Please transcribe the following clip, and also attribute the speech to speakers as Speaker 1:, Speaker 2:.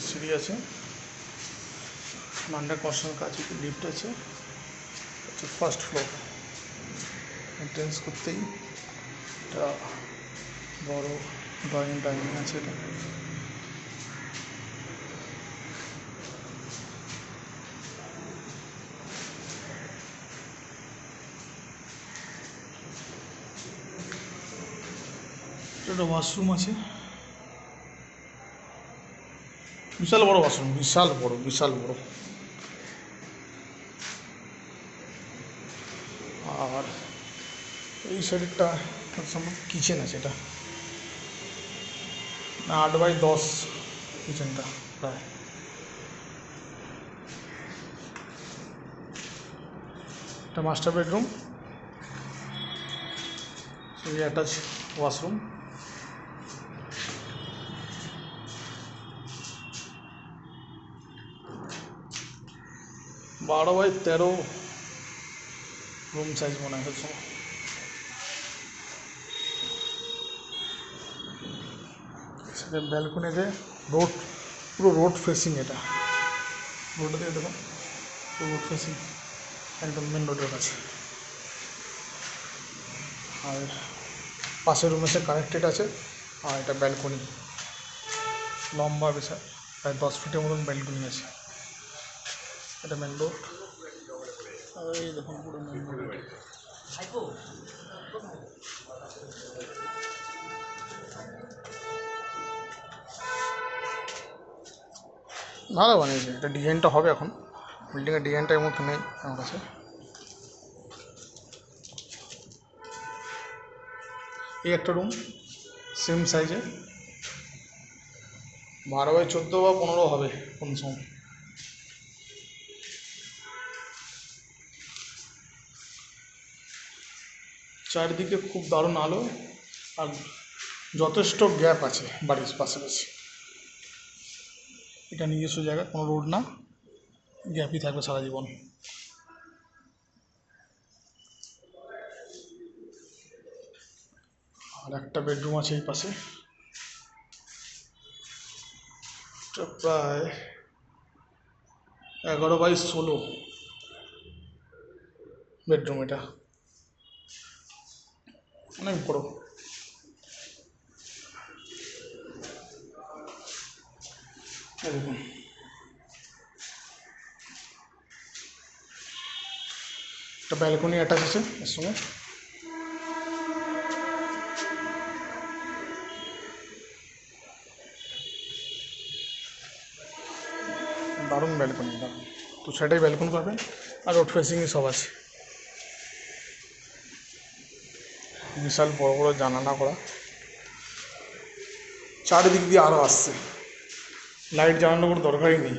Speaker 1: সিঁড়ি আছে, under construction কাজ, লিফট আছে, ফার্স্ট ফ্লোর। এন্ট্রেন্স করতেই একটা বড় ডাইনিং আছে। এটা একটা ওয়াশরুম আছে, বিশাল বড় ওয়াশরুম, বিশাল বড়। আর এই সাইডেরটা সম্ভব কিচেন আছে, এটা 8x10 কিচেনটা প্রায়। এটা মাস্টার বেডরুম, অ্যাটাচ ওয়াশরুম। বারো বাই 13 রুম সাইজ মনে হচ্ছে। সেটা ব্যালকনিতে রোড, পুরো রোড ফেসিং। এটা রোডে দিয়ে দেখুন, পুরো রোড ফেসিং, একদম মেন রোডের কাছে। আর পাশের রুমের সাথে কানেক্টেড আছে। আর এটা ব্যালকনি, লম্বা বেশা প্রায় 10 ফিটের মতন ব্যালকনি আছে। এটা মেন রোড। আর এই দেখুন পুরো মেন রোড। ভালো বানিয়েছে। এটা ডিজাইনটা হবে এখন, বিল্ডিংয়ের ডিজাইনটা এর মধ্যে নেই আমার কাছে। এই একটা রুম সেম সাইজে, 12x14 বা 15 হবে কোন সময়। চারিদিকে খুব দারুণ আলো, আর যথেষ্ট গ্যাপ আছে বাড়ির পাশাপাশি। এটা নিজস্ব জায়গা, কোনো রোড না, গ্যাপই থাকবে সারা জীবন। আর একটা বেডরুম আছে এই পাশে, প্রায় 11x16 বেডরুম। এটা অনেক বড়। দেখুন একটা ব্যালকনি অ্যাটাচ আছে এর সঙ্গে। দারুণ ব্যালকনি, দারুণ। তো সেটাই ব্যালকনি পাবেন, আর রোড ফেসিংয়ে সব আছে। বিশাল বড় বড় জানালা করা, চারিদিক দিয়ে আরও আসছে, লাইট জ্বালানোর কোনো দরকারই নেই।